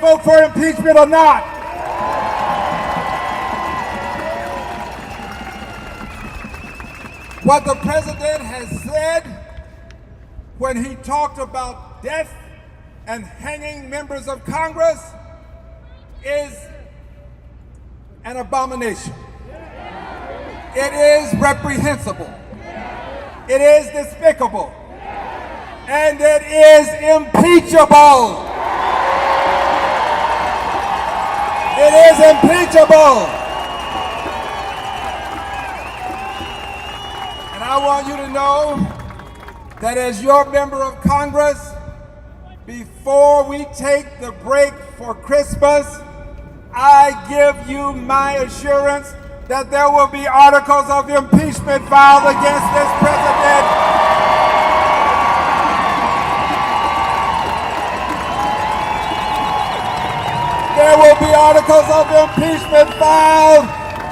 vote for impeachment or not. What the president has said when he talked about death and hanging members of Congress is an abomination. It is reprehensible. It is despicable. And it is impeachable. It is impeachable. And I want you to know that as your member of Congress, before we take the break for Christmas, I give you my assurance that there will be articles of impeachment filed against this president. There will be articles of impeachment filed,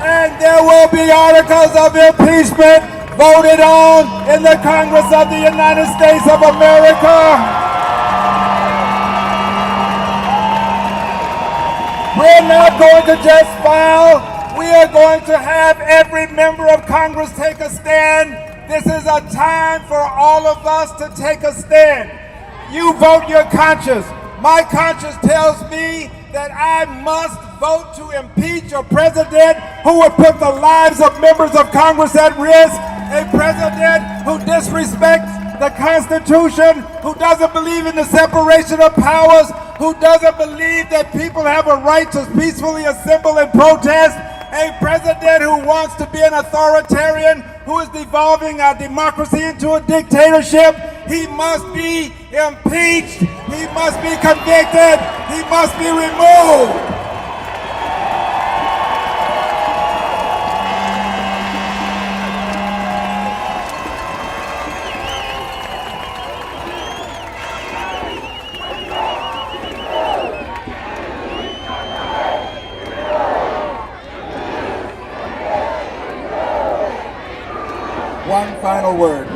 and there will be articles of impeachment voted on in the Congress of the United States of America. We're not going to just file. We are going to have every member of Congress take a stand. This is a time for all of us to take a stand. You vote your conscience. My conscience tells me that I must vote to impeach a president who would put the lives of members of Congress at risk, a president who disrespects the Constitution, who doesn't believe in the separation of powers, who doesn't believe that people have a right to peacefully assemble and protest, a president who wants to be an authoritarian, who is devolving our democracy into a dictatorship. He must be impeached. He must be convicted. He must be removed. One final word.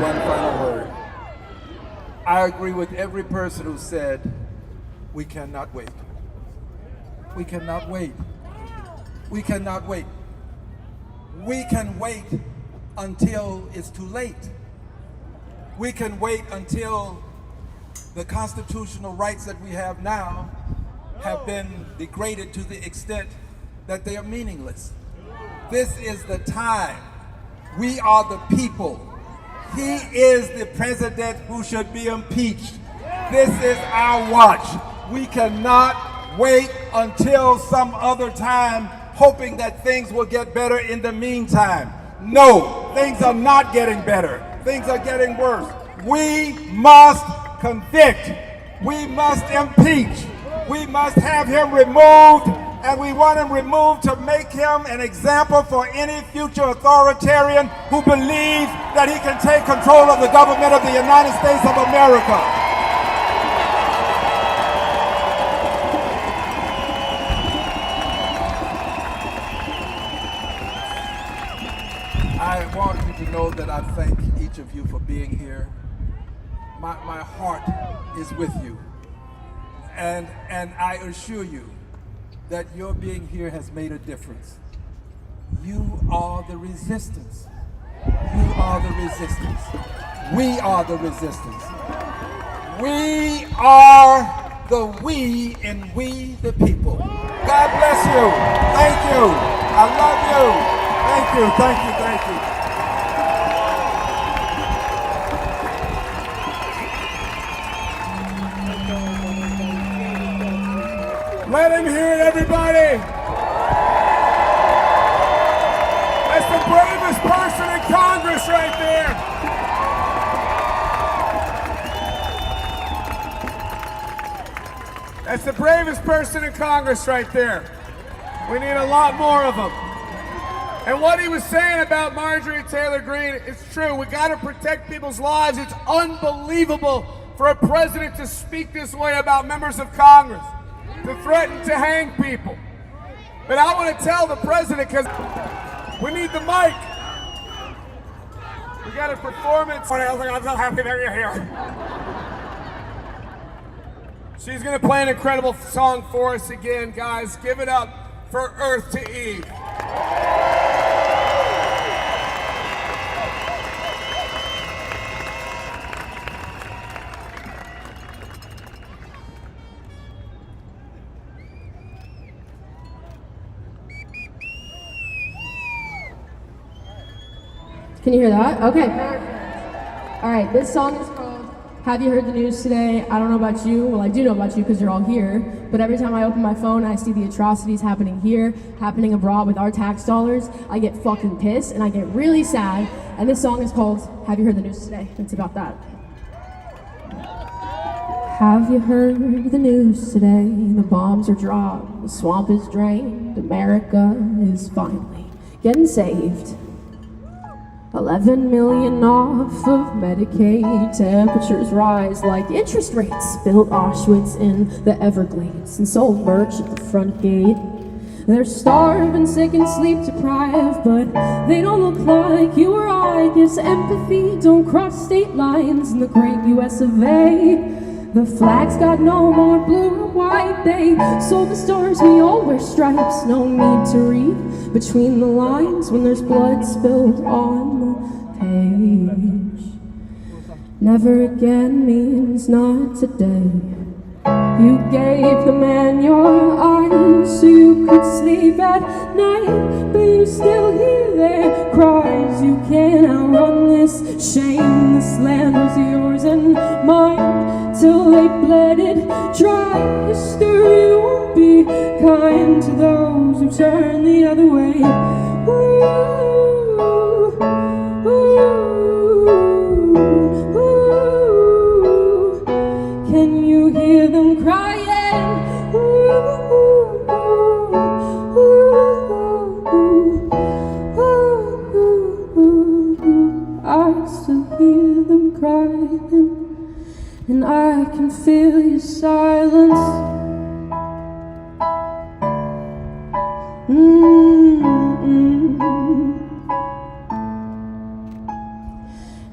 I agree with every person who said, we cannot wait. We cannot wait. We cannot wait. We can wait until it's too late. We can wait until the constitutional rights that we have now have been degraded to the extent that they are meaningless. This is the time. We are the people. He is the president who should be impeached. This is our watch. We cannot wait until some other time, hoping that things will get better in the meantime. No, things are not getting better. Things are getting worse. We must convict. We must impeach. We must have him removed. And we want him removed to make him an example for any future authoritarian who believes that he can take control of the government of the United States of America. I want you to know that I thank each of you for being here. My heart is with you. And I assure you that your being here has made a difference. You are the resistance. You are the resistance. We are the resistance. We are the we and we the people. God bless you. Thank you. I love you. Thank you, thank you, thank you. Let him hear it, everybody. That's the bravest person in Congress right there. That's the bravest person in Congress right there. We need a lot more of them. And what he was saying about Marjorie Taylor Greene, it's true. We got to protect people's lives. It's unbelievable for a president to speak this way about members of Congress, to threaten to hang people. But I want to tell the president, because we need the mic. We got a performance. I'm so happy that you're here. She's going to play an incredible song for us again, guys. Give it up for Earth to Eve. Can you hear that? Okay. All right, this song is called Have You Heard the News Today? I don't know about you. Well, I do know about you because you're all here. But every time I open my phone and I see the atrocities happening here, happening abroad with our tax dollars, I get fucking pissed and I get really sad. And this song is called Have You Heard the News Today? It's about that. Have you heard the news today? The bombs are dropped, the swamp is drained, America is finally getting saved. 11 million off of Medicaid, temperatures rise like interest rates, built Auschwitz in the Everglades and sold merch at the front gate. They're starving, sick and sleep deprived, but they don't look like you or I. Guess empathy don't cross state lines in the great US of A. The flag's got no more blue or white. They sold the stars, we all wear stripes. No need to read between the lines when there's blood spilled on the page. Never again means not today. You gave the man your eyes so you could sleep at night, but you still hear their cries. You can't outrun this shame. This land was yours and mine till they bled it dry. History won't be kind to those who turn the other way. Ooh, ooh, ooh. Can you hear them crying? Ooh, ooh, ooh, ooh, ooh. I still hear them crying, and I can feel your silence.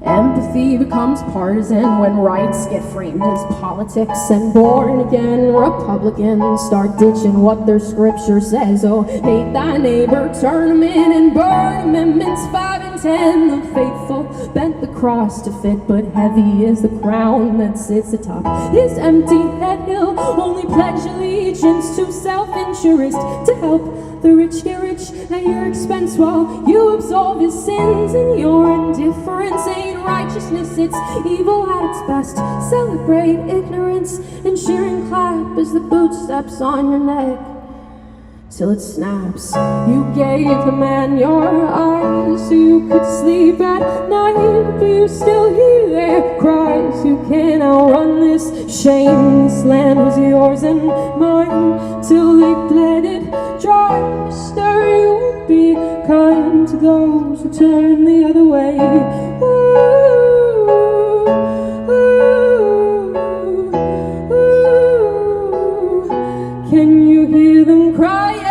Empathy becomes partisan when rights get framed as politics, and born again Republicans start ditching what their scripture says. Oh, hate thy neighbor, turn them in and burn amendments 5 and 10. The faithful bent the cross to fit, but heavy is the crown that sits atop his empty head. He'll only pledge allegiance to self-interest to help the rich get rich at your expense while you absolve his sins. And your indifference ain't righteousness, it's evil at its best. Celebrate ignorance and cheer and clap as the boot steps on your neck till it snaps. You gave the man your eyes so you could sleep at night, but you still hear their cries. You can't outrun this shame. This land was yours and mine till they bled it dry. History won't be kind to those who turn the other way. Ooh, ooh, ooh. Can you hear them crying?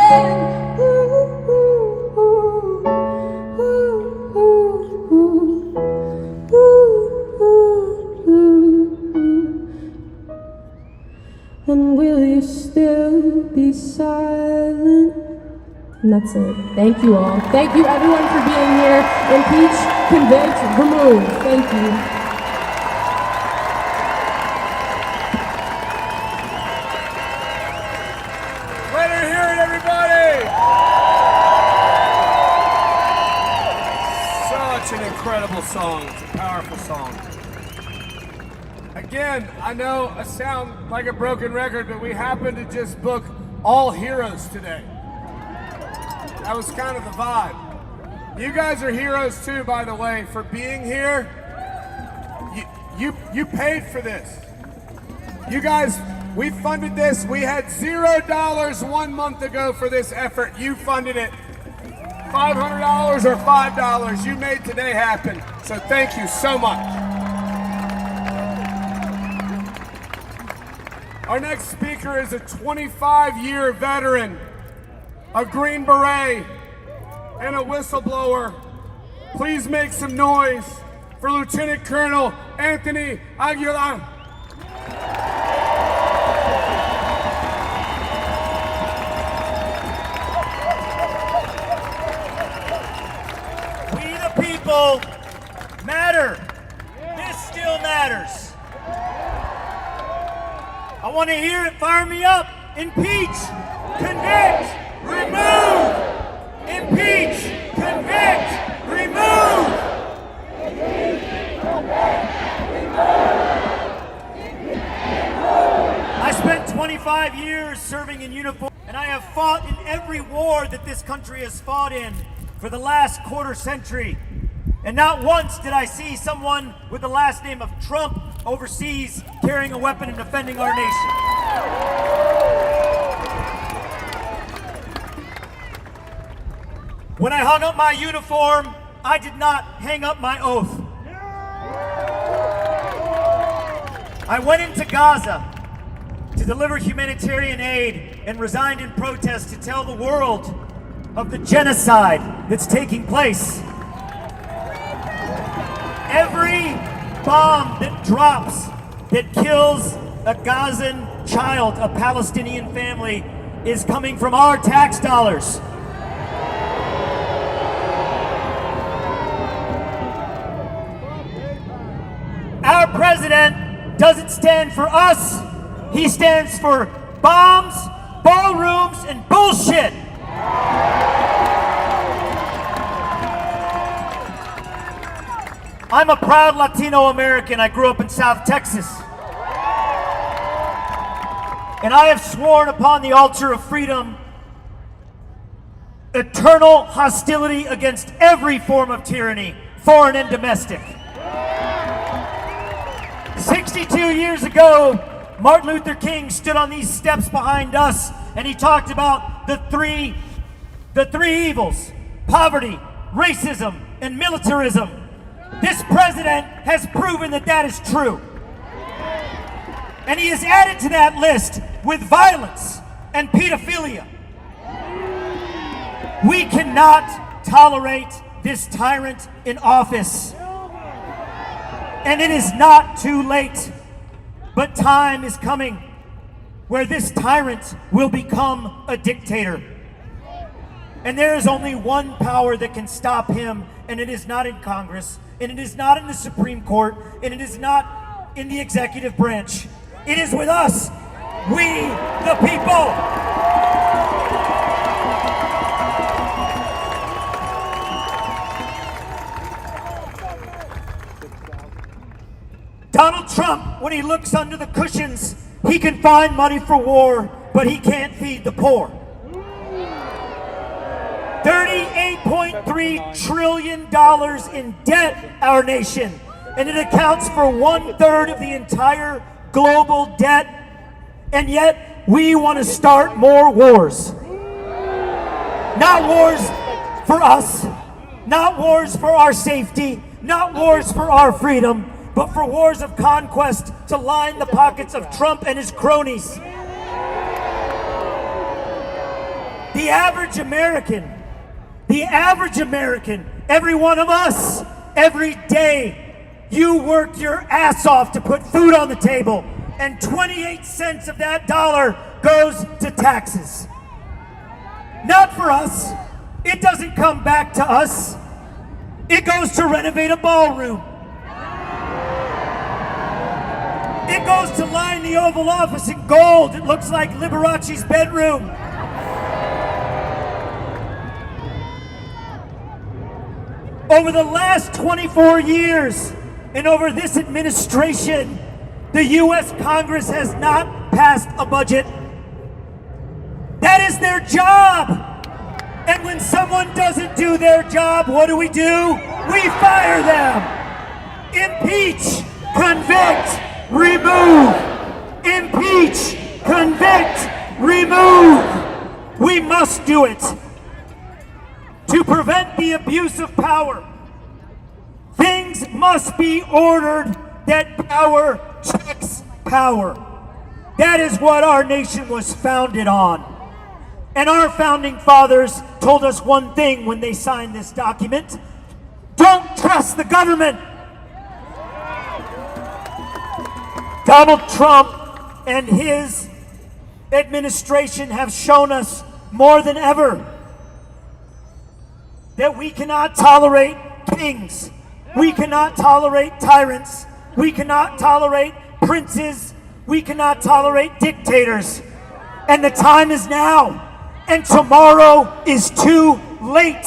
And will you still be silent? And that's it. Thank you all. Thank you everyone for being here. Impeach, convict, remove. Thank you. Let her hear it, everybody! Such an incredible song. It's a powerful song. Again, I know I sound like a broken record, but we happened to just book all heroes today. That was kind of the vibe. You guys are heroes too, by the way, for being here. You paid for this. You guys, we funded this. We had $0 1 month ago for this effort. You funded it. $500 or $5. You made today happen. So thank you so much. Our next speaker is a 25-year veteran, a Green Beret, and a whistleblower. Please make some noise for Lieutenant Colonel Anthony Aguilar. I want to hear it. Fire me up. Impeach, convict, remove. Impeach, convict, remove. I spent 25 years serving in uniform, and I have fought in every war that this country has fought in for the last quarter century. And not once did I see someone with the last name of Trump overseas carrying a weapon and defending our nation. When I hung up my uniform, I did not hang up my oath. I went into Gaza to deliver humanitarian aid and resigned in protest to tell the world of the genocide that's taking place. Every bomb that drops that kills a Gazan child, a Palestinian family, is coming from our tax dollars. Our president doesn't stand for us. He stands for bombs, ballrooms, and bullshit. I'm a proud Latino American. I grew up in South Texas. And I have sworn upon the altar of freedom eternal hostility against every form of tyranny, foreign and domestic. 62 years ago, Martin Luther King stood on these steps behind us and he talked about the three evils: poverty, racism, and militarism. This president has proven that that is true. And he has added to that list with violence and pedophilia. We cannot tolerate this tyrant in office. And it is not too late, but time is coming where this tyrant will become a dictator. And there is only one power that can stop him, and it is not in Congress, and it is not in the Supreme Court, and it is not in the executive branch. It is with us, we the people. Donald Trump, when he looks under the cushions, he can find money for war, but he can't feed the poor. $38.3 trillion in debt, our nation, and it accounts for 1/3 of the entire global debt, and yet we want to start more wars. Not wars for us, not wars for our safety, not wars for our freedom, but for wars of conquest to line the pockets of Trump and his cronies. The average American, every one of us, every day, you work your ass off to put food on the table, and 28 cents of that dollar goes to taxes. Not for us. It doesn't come back to us. It goes to renovate a ballroom. It goes to line the Oval Office in gold. It looks like Liberace's bedroom. Over the last 24 years, and over this administration, the U.S. Congress has not passed a budget. That is their job. And when someone doesn't do their job, what do? We fire them. Impeach, convict, remove. Impeach, convict, remove. We must do it. To prevent the abuse of power, things must be ordered that power checks power. That is what our nation was founded on. And our founding fathers told us one thing when they signed this document: don't trust the government. Donald Trump and his administration have shown us more than ever that we cannot tolerate kings. We cannot tolerate tyrants. We cannot tolerate princes We cannot tolerate dictators. And the time is now. And tomorrow is too late.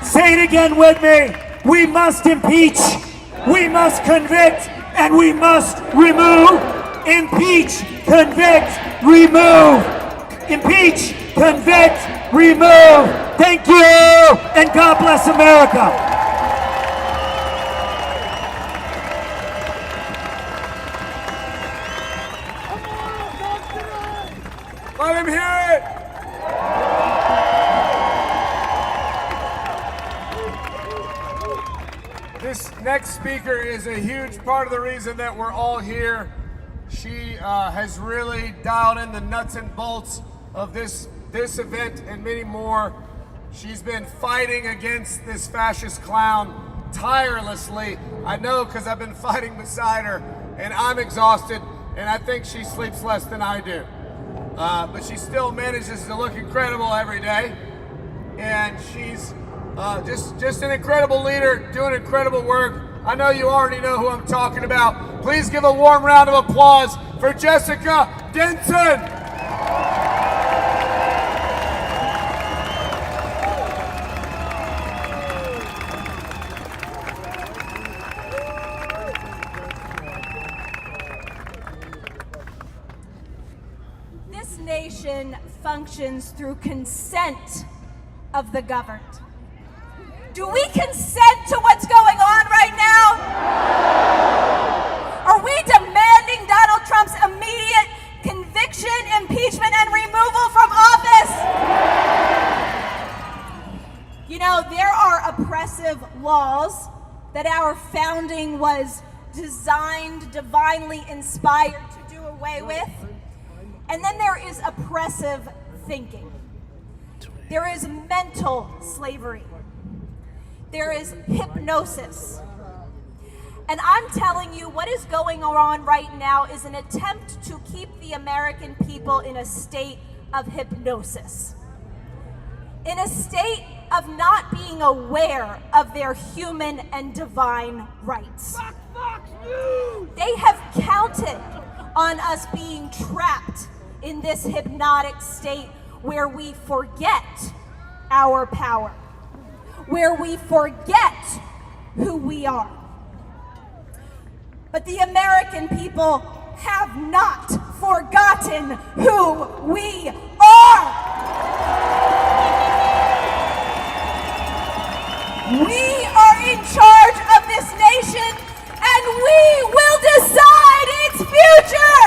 Say it again with me. We must impeach. We must convict. And we must remove. Impeach, convict, remove. Impeach, convict, remove. Thank you, and God bless America. Let him hear it. This next speaker is a huge part of the reason that we're all here. She has really dialed in the nuts and bolts of this event and many more. She's been fighting against this fascist clown tirelessly. I know because I've been fighting beside her, and I'm exhausted, and I think she sleeps less than I do. But she still manages to look incredible every day, and she's just an incredible leader, doing incredible work. I know you already know who I'm talking about. Please give a warm round of applause for Jessica Denson. This nation functions through consent of the governed. Do we consent to what's going on right now? Are we demanding Donald Trump's immediate conviction, impeachment, and removal from office? You know, there are oppressive laws that our founding was designed, divinely inspired to do away with. And then there is oppressive thinking. There is mental slavery. There is hypnosis. And I'm telling you, what is going on right now is an attempt to keep the American people in a state of hypnosis, in a state of not being aware of their human and divine rights. They have counted on us being trapped in this hypnotic state where we forget our power, where we forget who we are. But the American people have not forgotten who we are. We are in charge of this nation, and we will decide its future.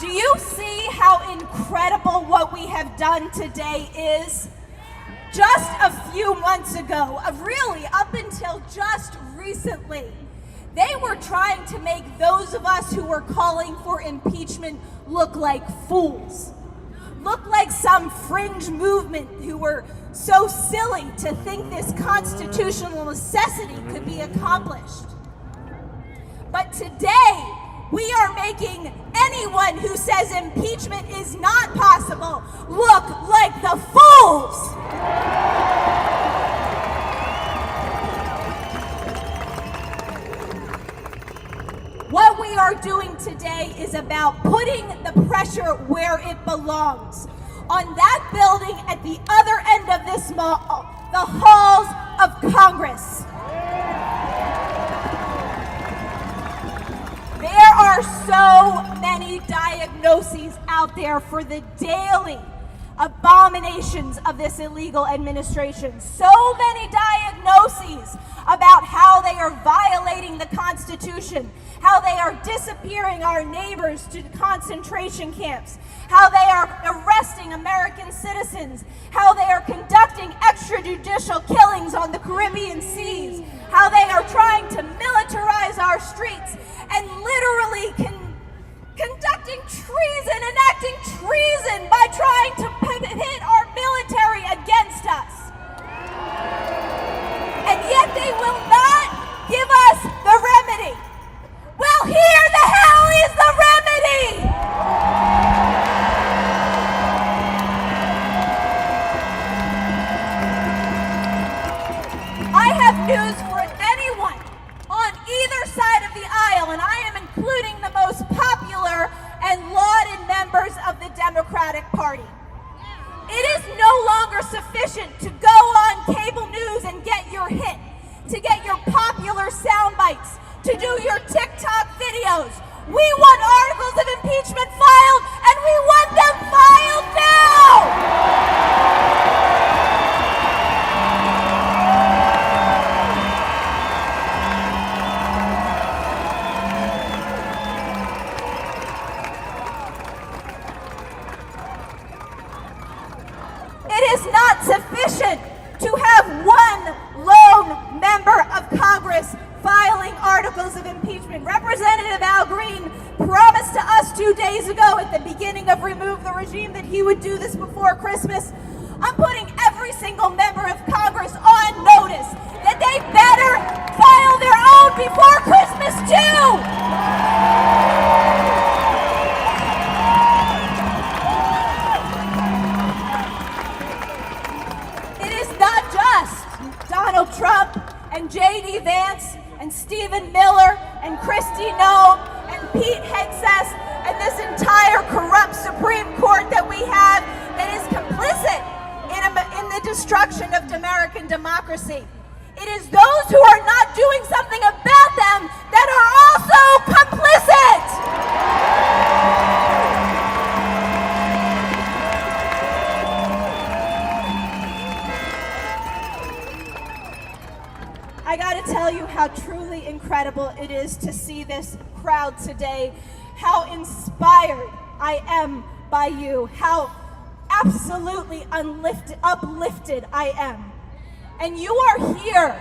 Do you see how incredible what we have done today is? Just a few months ago, really up until just recently, they were trying to make those of us who were calling for impeachment look like fools, look like some fringe movement who were so silly to think this constitutional necessity could be accomplished. But today, we are making anyone who says impeachment is not possible look like the fools. What we are doing today is about putting the pressure where it belongs, on that building at the other end of this mall, the halls of Congress. There are so many diagnoses out there for the daily abominations of this illegal administration. So many diagnoses about how they are violating the Constitution, how they are disappearing our neighbors to concentration camps, how they are arresting American citizens, how they are conducting extrajudicial killings on the Caribbean seas, how they are trying to militarize our streets and literally conducting treason, enacting treason by trying to pit our military against us. And yet they will not give us the remedy. Well, here the hell is the remedy! sufficient to have one lone member of Congress filing articles of impeachment. Representative Al Green promised to us 2 days ago at the beginning of Remove the Regime that he would do this before Christmas. I'm putting every single member of Congress on notice that they better file their own before Christmas too! It is not just Donald Trump and J.D. Vance and Stephen Miller and Kristi Noem and Pete Hegseth and this entire corrupt Supreme Court that we have that is complicit in the destruction of American democracy. It is those who are not doing something about them that are also complicit. I gotta tell you how truly incredible it is to see this crowd today, how inspired I am by you, how absolutely uplifted I am. And you are here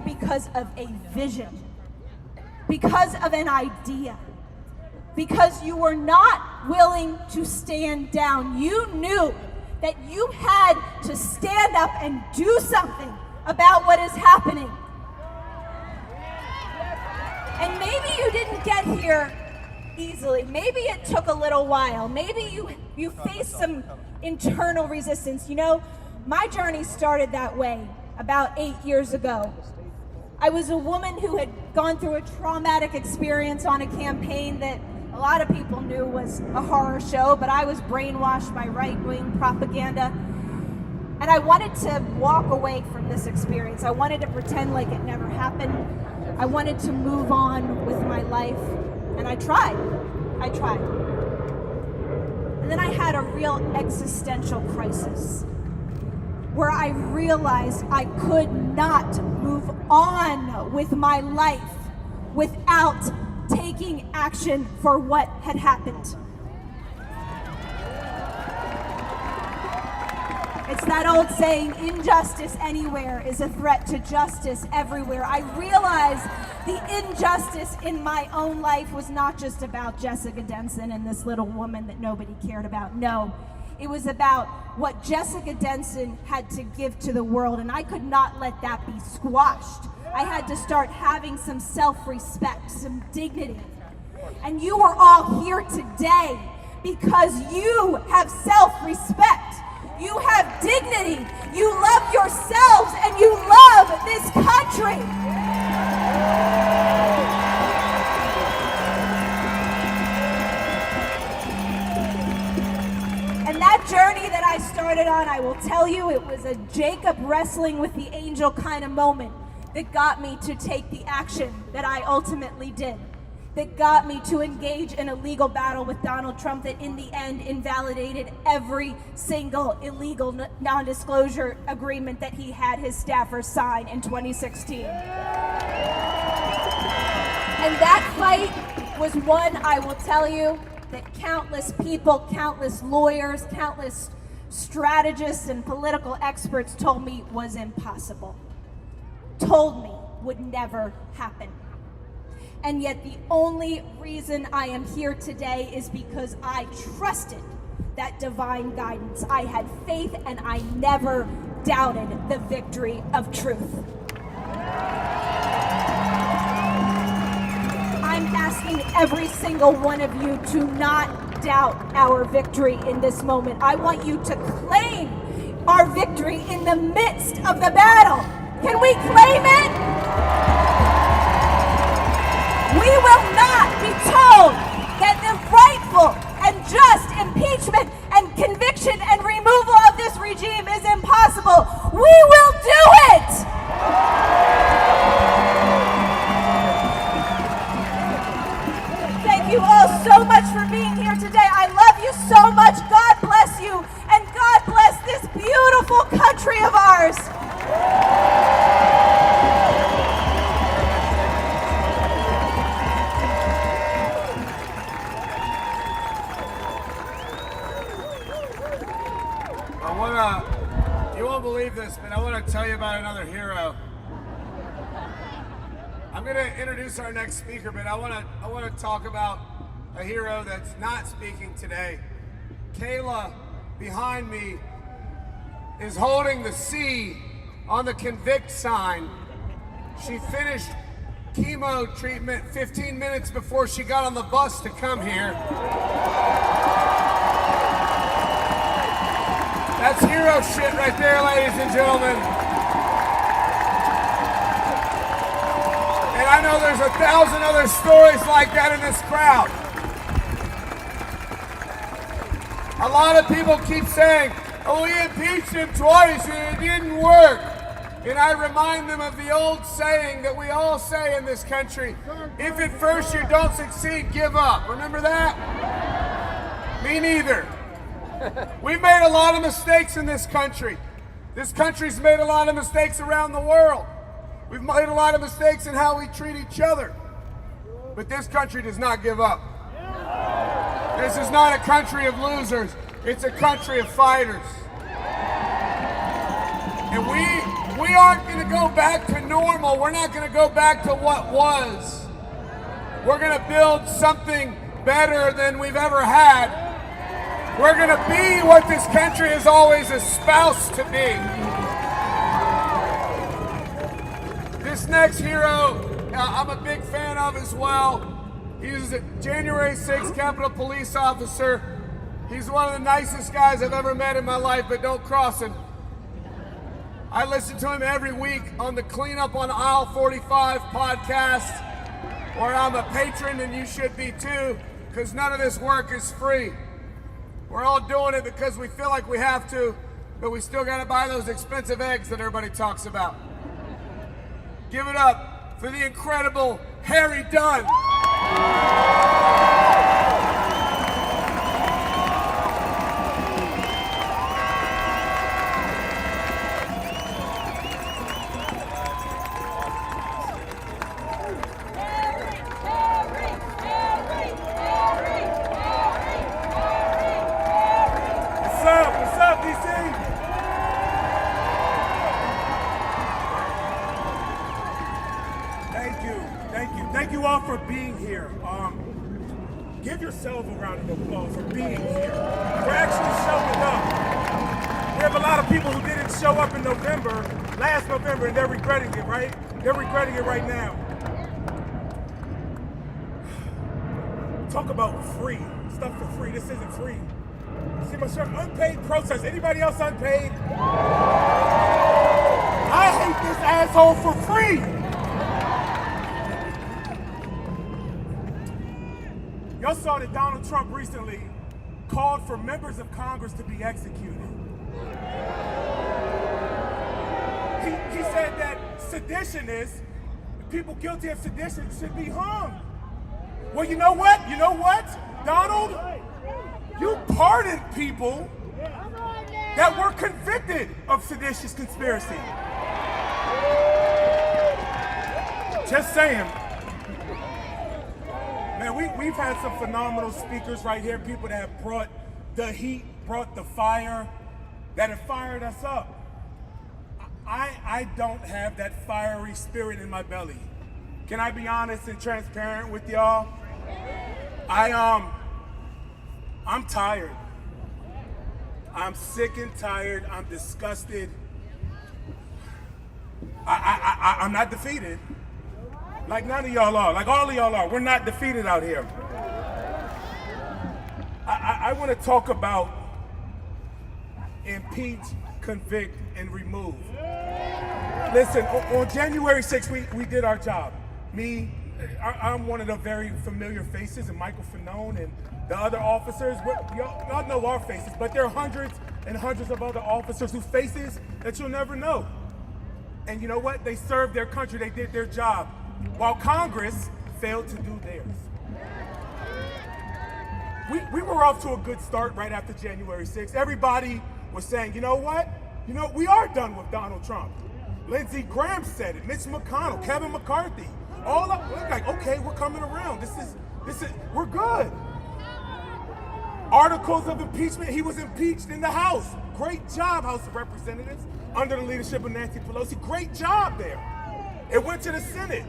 because of a vision, because of an idea, because you were not willing to stand down. You knew that you had to stand up and do something about what is happening. And maybe you didn't get here easily. Maybe it took a little while. Maybe you faced some internal resistance. You know, my journey started that way about 8 years ago. I was a woman who had gone through a traumatic experience on a campaign that a lot of people knew was a horror show, but I was brainwashed by right-wing propaganda. And I wanted to walk away from this experience. I wanted to pretend like it never happened. I wanted to move on with my life. And I tried. And then I had a real existential crisis where I realized I could not move on with my life without taking action for what had happened. It's that old saying, injustice anywhere is a threat to justice everywhere. I realized the injustice in my own life was not just about Jessica Denson and this little woman that nobody cared about. No, it was about what Jessica Denson had to give to the world, and I could not let that be squashed. I had to start having some self-respect, some dignity. And you are all here today because you have self-respect. You have dignity. You love yourselves and you love this country. And that journey that I started on, I will tell you, it was a Jacob wrestling with the angel kind of moment that got me to take the action that I ultimately did, that got me to engage in a legal battle with Donald Trump that in the end invalidated every single illegal non-disclosure agreement that he had his staffers sign in 2016. And that fight was one, I will tell you, that countless people, countless lawyers, countless strategists and political experts told me was impossible, told me would never happen. And yet the only reason I am here today is because I trusted that divine guidance. I had faith and I never doubted the victory of truth. I'm asking every single one of you to not doubt our victory in this moment. I want you to claim our victory in the midst of the battle. Can we claim it? We will not be told that the rightful and just impeachment and conviction and removal of this regime is impossible. We will do it! Thank you all so much for being here today. I love you so much. God bless you, and God bless this beautiful country of ours. You won't believe this, but I want to tell you about another hero. I'm going to introduce our next speaker, but I want to talk about a hero that's not speaking today. Kayla, behind me, is holding the C on the CONVICT sign. She finished chemo treatment 15 minutes before she got on the bus to come here. That's hero shit right there, ladies and gentlemen. And I know there's 1,000 other stories like that in this crowd. A lot of people keep saying, oh, we impeached him twice and it didn't work. And I remind them of the old saying that we all say in this country, if at first you don't succeed, give up. Remember that? Me neither. We've made a lot of mistakes in this country. This country's made a lot of mistakes around the world. We've made a lot of mistakes in how we treat each other. But this country does not give up. This is not a country of losers. It's a country of fighters. And we aren't going to go back to normal. We're not going to go back to what was. We're going to build something better than we've ever had. We're going to be what this country has always espoused to be. This next hero, I'm a big fan of as well. He's a January 6th Capitol Police officer. He's one of the nicest guys I've ever met in my life, but don't cross him. I listen to him every week on the Cleanup on Aisle 45 podcast, where I'm a patron and you should be too, because none of this work is free. We're all doing it because we feel like we have to, but we still got to buy those expensive eggs that everybody talks about. Give it up for the incredible Harry Dunn. What's up, DC? Thank you all for being here. Give yourself a round of applause for being here, for actually showing up. We have a lot of people who didn't show up in November, last November, and they're regretting it, right? They're regretting it right now. Talk about free, stuff for free. This isn't free. See my shirt, unpaid protest. Anybody else unpaid? I hate this asshole for free. Y'all saw that Donald Trump recently called for members of Congress to be executed. He said that seditionists, people guilty of sedition, should be hung. Well, you know what? Donald? You pardoned people that were convicted of seditious conspiracy. Just saying. Man, we've had some phenomenal speakers right here, people that have brought the heat, brought the fire, that have fired us up. I don't have that fiery spirit in my belly. Can I be honest and transparent with y'all? I'm tired. I'm sick and tired. I'm disgusted. I'm not defeated. Like none of y'all are. Like all of y'all are. We're not defeated out here. I want to talk about impeach, convict, and remove. Listen, on January 6th, we did our job. I'm one of the very familiar faces, and Michael Fanone and the other officers. Y'all know our faces, but there are hundreds and hundreds of other officers whose faces that you'll never know. And you know what? They served their country. They did their job, while Congress failed to do theirs. We were off to a good start right after January 6th. Everybody was saying, you know what? We are done with Donald Trump. Lindsey Graham said it, Mitch McConnell, Kevin McCarthy. We're like, okay, we're coming around. This is, we're good. Articles of impeachment, he was impeached in the House. Great job, House of Representatives, under the leadership of Nancy Pelosi. Great job there. It went to the Senate.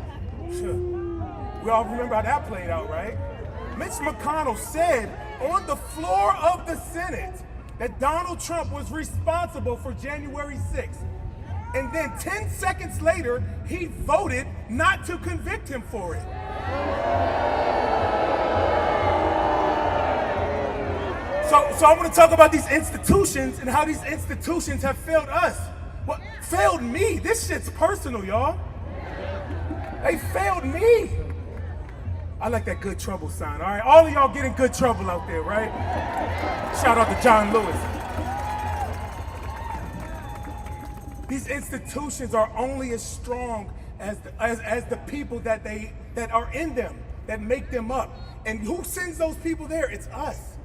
We all remember how that played out, right? Mitch McConnell said on the floor of the Senate that Donald Trump was responsible for January 6th. And then 10 seconds later, he voted not to convict him for it. So I want to talk about these institutions and how these institutions have failed us. Well, failed me. This shit's personal, y'all. They failed me. I like that good trouble sign, all right? All of y'all getting good trouble out there, right? Shout out to John Lewis. These institutions are only as strong as the people that are in them, that make them up. And who sends those people there? It's us.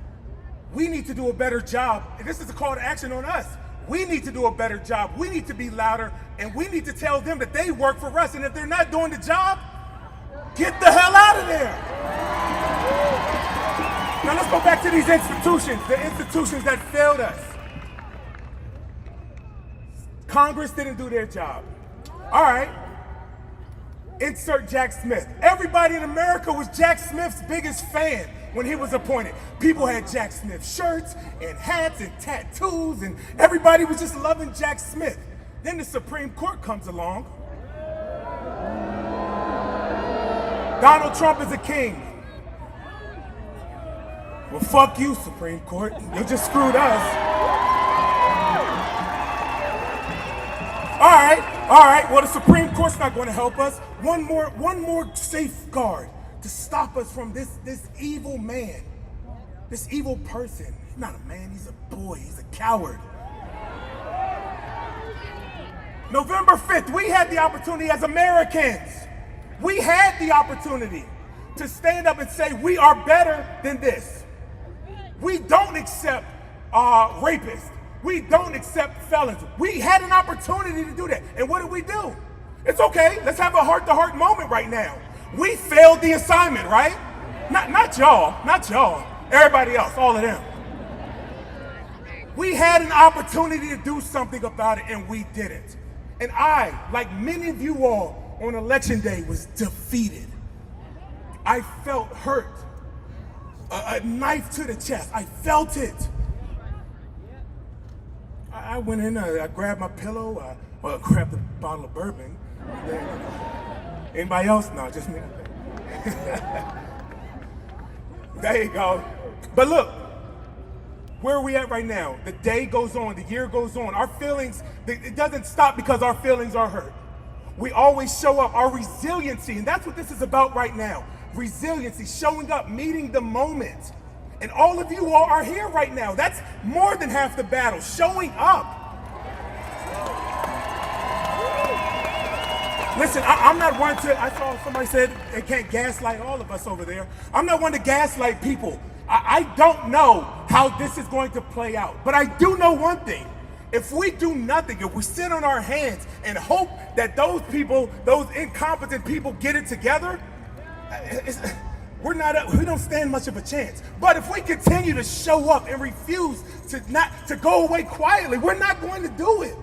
We need to do a better job. And this is a call to action on us. We need to do a better job. We need to be louder, and we need to tell them that they work for us. And if they're not doing the job, get the hell out of there. Now let's go back to these institutions, the institutions that failed us. Congress didn't do their job. All right. Insert Jack Smith. Everybody in America was Jack Smith's biggest fan when he was appointed. People had Jack Smith shirts and hats and tattoos, and everybody was just loving Jack Smith. Then the Supreme Court comes along. Donald Trump is a king. Well, fuck you, Supreme Court. You just screwed us. All right. Well, the Supreme Court's not going to help us. One more safeguard to stop us from this evil man, this evil person. He's not a man, he's a boy, he's a coward. November 5th, we had the opportunity as Americans. We had the opportunity to stand up and say we are better than this. We don't accept rapists. We don't accept felons. We had an opportunity to do that. And what did we do? It's okay. Let's have a heart-to-heart moment right now. We failed the assignment, right? Not y'all. Everybody else, all of them. We had an opportunity to do something about it, and we didn't. And I, like many of you all on election day, was defeated. I felt hurt. A knife to the chest. I felt it. I went in, I grabbed my pillow, I grabbed a bottle of bourbon. Anybody else? No, just me. There you go. But look, where are we at right now? The day goes on, the year goes on. Our feelings, it doesn't stop because our feelings are hurt. We always show up, our resiliency, and that's what this is about right now. Resiliency, showing up, meeting the moment. And all of you all are here right now. That's more than half the battle, showing up. Listen, I'm not one to, I saw somebody said they can't gaslight all of us over there. I'm not one to gaslight people. I don't know how this is going to play out, but I do know one thing. If we do nothing, if we sit on our hands and hope that those people, those incompetent people get it together, we don't stand much of a chance. But if we continue to show up and refuse to go away quietly, we're not going to do it.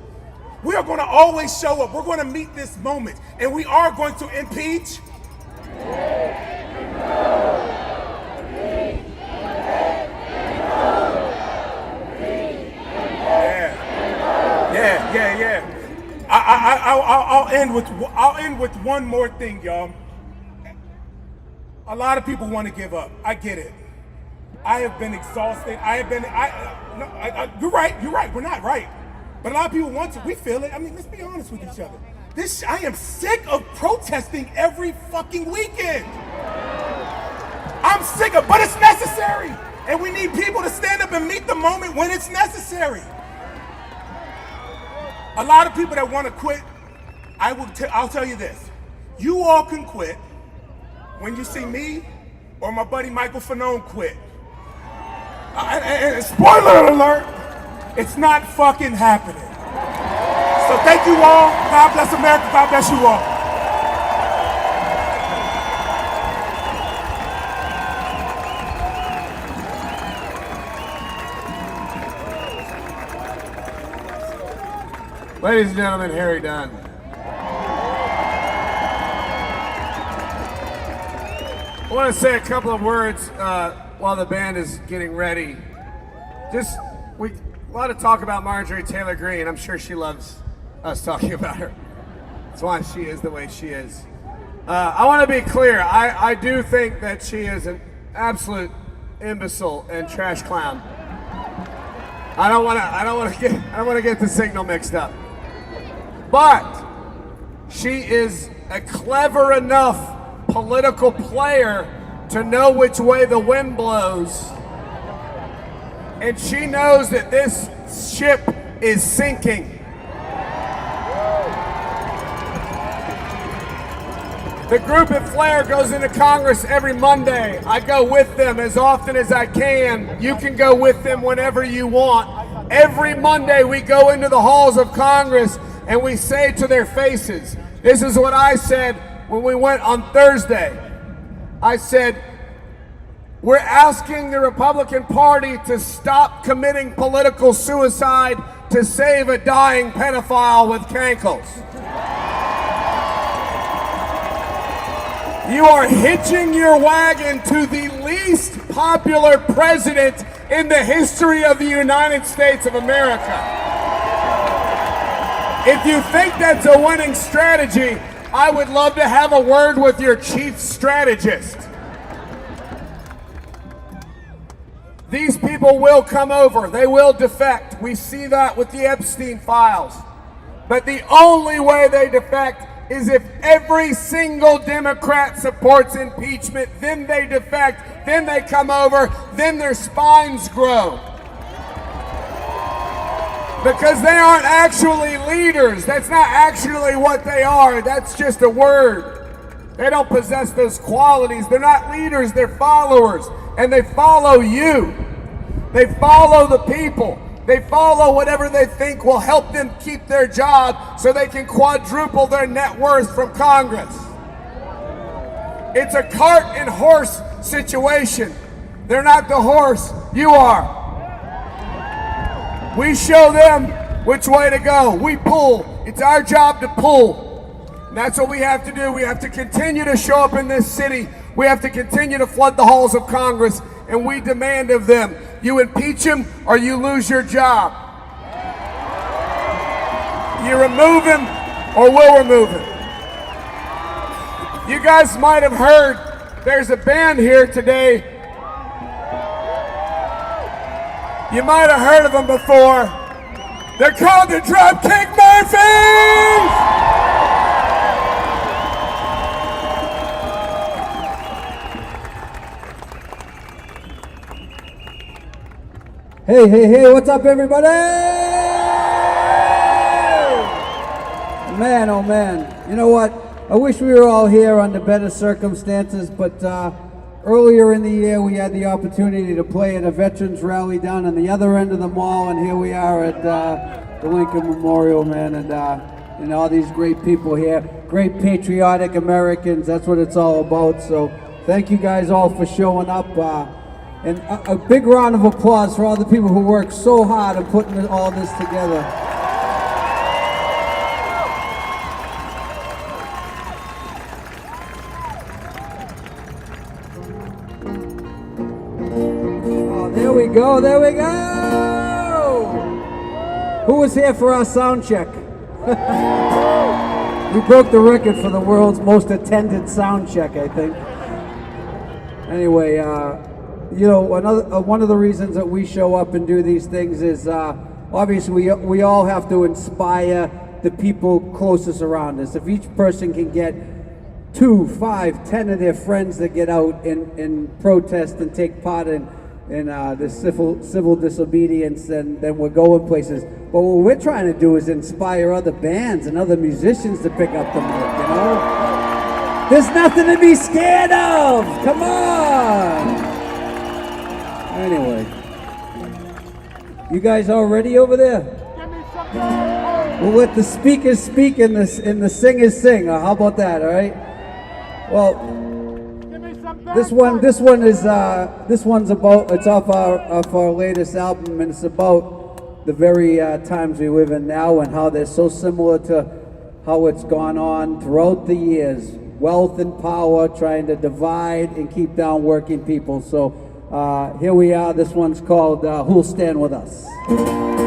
We are going to always show up. We're going to meet this moment, and we are going to impeach. Yeah. I'll end with one more thing, y'all. A lot of people want to give up. I get it. I have been exhausted. You're right. We're not right. But a lot of people want to. We feel it. I mean, let's be honest with each other. I am sick of protesting every fucking weekend. I'm sick of, but it's necessary. And we need people to stand up and meet the moment when it's necessary. A lot of people that want to quit, I'll tell you this. You all can quit when you see me or my buddy Michael Fanone quit. And spoiler alert, it's not fucking happening. So thank you all. God bless America. God bless you all. Ladies and gentlemen, Harry Dunn. I want to say a couple of words while the band is getting ready. A lot of talk about Marjorie Taylor Greene. I'm sure she loves us talking about her. That's why she is the way she is. I want to be clear. I do think that she is an absolute imbecile and trash clown. I don't want to get the signal mixed up. But she is a clever enough political player to know which way the wind blows. And she knows that this ship is sinking. The group at Flair goes into Congress every Monday. I go with them as often as I can. You can go with them whenever you want. Every Monday we go into the halls of Congress and we say to their faces, this is what I said when we went on Thursday. I said, we're asking the Republican Party to stop committing political suicide to save a dying pedophile with cankles. You are hitching your wagon to the least popular president in the history of the United States of America. If you think that's a winning strategy, I would love to have a word with your chief strategist. These people will come over. They will defect. We see that with the Epstein files. But the only way they defect is if every single Democrat supports impeachment, then they defect, then they come over, then their spines grow. Because they aren't actually leaders. That's not actually what they are. That's just a word. They don't possess those qualities. They're not leaders, they're followers. And they follow you. They follow the people. They follow whatever they think will help them keep their job so they can quadruple their net worth from Congress. It's a cart and horse situation. They're not the horse, you are. We show them which way to go. We pull. It's our job to pull. And that's what we have to do. We have to continue to show up in this city. We have to continue to flood the halls of Congress. And we demand of them, you impeach him or you lose your job. You remove him or we'll remove him. You guys might have heard there's a band here today. You might have heard of them before. They're called the Dropkick Murphys! Hey, what's up, everybody? Man, oh man. You know what? I wish we were all here under better circumstances, but earlier in the year we had the opportunity to play at a veterans rally down on the other end of the mall, and here we are at the Lincoln Memorial, man, and all these great people here, great patriotic Americans. That's what it's all about. So thank you guys all for showing up. And a big round of applause for all the people who worked so hard on putting all this together. Oh, there we go, there we go! Who was here for our sound check? We broke the record for the world's most attended sound check, I think. Anyway, you know, one of the reasons that we show up and do these things is obviously we all have to inspire the people closest around us. If each person can get 2, 5, 10 of their friends that get out and protest and take part in this civil disobedience, then we're going places. But what we're trying to do is inspire other bands and other musicians to pick up the mic, you know? There's nothing to be scared of! Come on! Anyway, you guys all ready over there? We'll let the speakers speak and the singers sing. How about that? All right. Well, this one's about. It's off our latest album, and it's about the very times we live in now and how they're so similar to how it's gone on throughout the years. Wealth and power trying to divide and keep down working people. So here we are. This one's called Who'll Stand With Us?